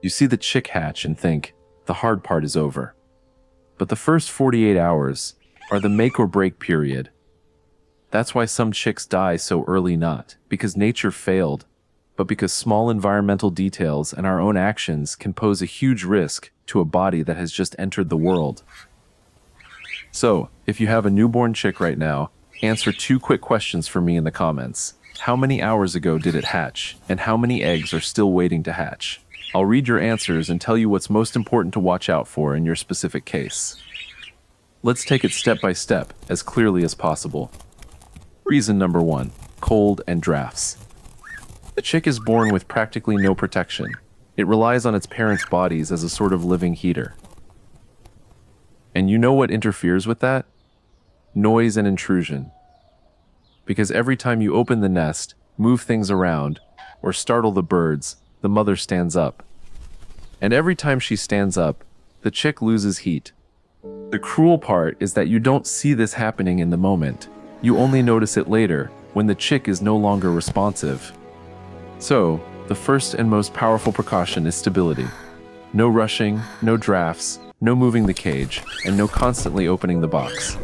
You see the chick hatch and think, the hard part is over. But the first 48 hours are the make or break period. That's why some chicks die so early, not because nature failed, but because small environmental details and our own actions can pose a huge risk to a body that has just entered the world. So, if you have a newborn chick right now, answer 2 quick questions for me in the comments. How many hours ago did it hatch, and how many eggs are still waiting to hatch? I'll read your answers and tell you what's most important to watch out for in your specific case. Let's take it step by step, as clearly as possible. Reason number 1, cold and drafts. The chick is born with practically no protection. It relies on its parents' bodies as a sort of living heater. And you know what interferes with that? Noise and intrusion. Because every time you open the nest, move things around, or startle the birds, the mother stands up. And every time she stands up, the chick loses heat. The cruel part is that you don't see this happening in the moment. You only notice it later, when the chick is no longer responsive. So, the first and most powerful precaution is stability. No rushing, no drafts, no moving the cage, and no constantly opening the box.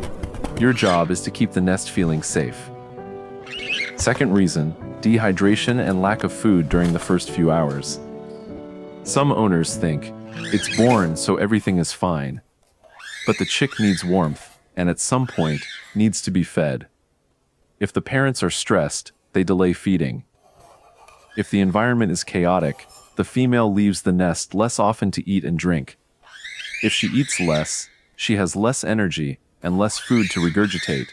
Your job is to keep the nest feeling safe. Second reason, dehydration and lack of food during the first few hours. Some owners think, it's born so everything is fine. But the chick needs warmth, and at some point, needs to be fed. If the parents are stressed, they delay feeding. If the environment is chaotic, the female leaves the nest less often to eat and drink. If she eats less, she has less energy and less food to regurgitate.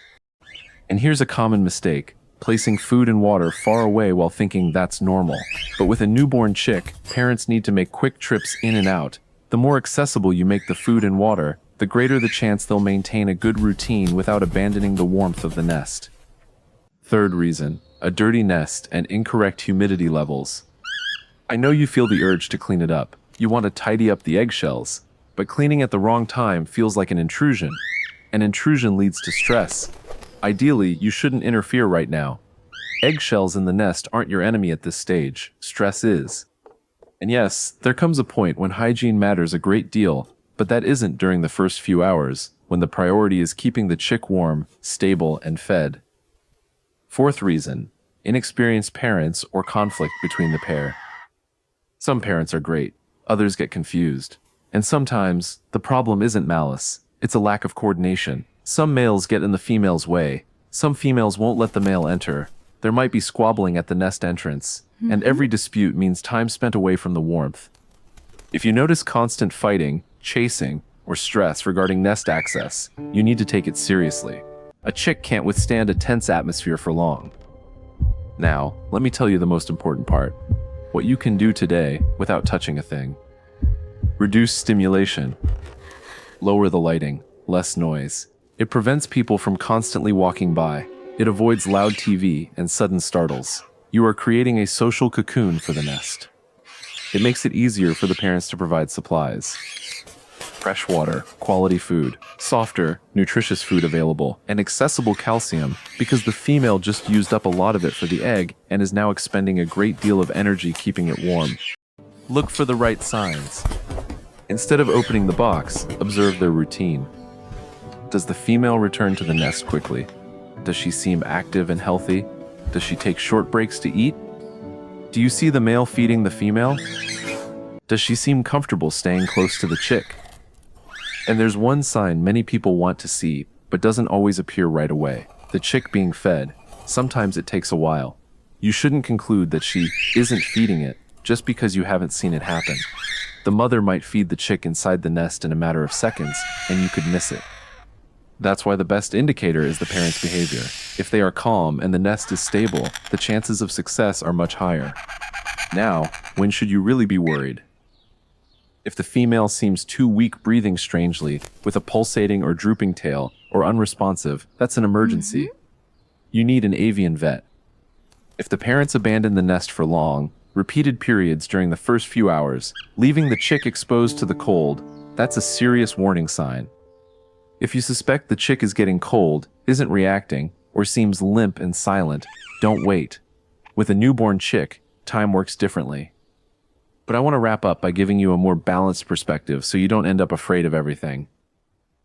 And here's a common mistake, placing food and water far away while thinking that's normal. But with a newborn chick, parents need to make quick trips in and out. The more accessible you make the food and water, the greater the chance they'll maintain a good routine without abandoning the warmth of the nest. Third reason, a dirty nest and incorrect humidity levels. I know you feel the urge to clean it up. You want to tidy up the eggshells, but cleaning at the wrong time feels like an intrusion. An intrusion leads to stress. Ideally, you shouldn't interfere right now. Eggshells in the nest aren't your enemy at this stage. Stress is. And yes, there comes a point when hygiene matters a great deal, but that isn't during the first few hours, when the priority is keeping the chick warm, stable, and fed. Fourth reason, inexperienced parents or conflict between the pair. Some parents are great, others get confused. And sometimes, the problem isn't malice, it's a lack of coordination. Some males get in the female's way, some females won't let the male enter, there might be squabbling at the nest entrance, and every dispute means time spent away from the warmth. If you notice constant fighting, chasing, or stress regarding nest access, you need to take it seriously. A chick can't withstand a tense atmosphere for long. Now, let me tell you the most important part. What you can do today without touching a thing. Reduce stimulation. Lower the lighting, less noise. It prevents people from constantly walking by. It avoids loud TV and sudden startles. You are creating a social cocoon for the nest. It makes it easier for the parents to provide supplies. Fresh water, quality food, softer, nutritious food available, and accessible calcium because the female just used up a lot of it for the egg and is now expending a great deal of energy keeping it warm. Look for the right signs. Instead of opening the box, observe their routine. Does the female return to the nest quickly? Does she seem active and healthy? Does she take short breaks to eat? Do you see the male feeding the female? Does she seem comfortable staying close to the chick? And there's one sign many people want to see, but doesn't always appear right away. The chick being fed. Sometimes it takes a while. You shouldn't conclude that she isn't feeding it just because you haven't seen it happen. The mother might feed the chick inside the nest in a matter of seconds, and you could miss it. That's why the best indicator is the parent's behavior. If they are calm and the nest is stable, the chances of success are much higher. Now, when should you really be worried? If the female seems too weak, breathing strangely, with a pulsating or drooping tail, or unresponsive, that's an emergency. You need an avian vet. If the parents abandon the nest for long, repeated periods during the first few hours, leaving the chick exposed to the cold, that's a serious warning sign. If you suspect the chick is getting cold, isn't reacting, or seems limp and silent, don't wait. With a newborn chick, time works differently. But I want to wrap up by giving you a more balanced perspective so you don't end up afraid of everything.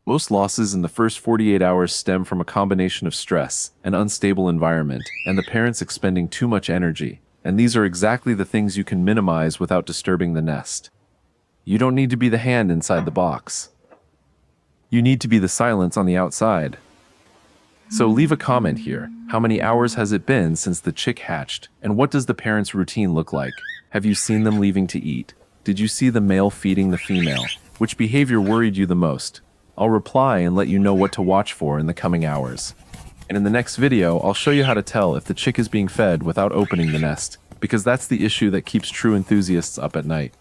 Most losses in the first 48 hours stem from a combination of stress, an unstable environment, and the parents expending too much energy. And these are exactly the things you can minimize without disturbing the nest. You don't need to be the hand inside the box. You need to be the silence on the outside. So leave a comment here. How many hours has it been since the chick hatched? And what does the parents' routine look like? Have you seen them leaving to eat? Did you see the male feeding the female? Which behavior worried you the most? I'll reply and let you know what to watch for in the coming hours. And in the next video, I'll show you how to tell if the chick is being fed without opening the nest, because that's the issue that keeps true enthusiasts up at night.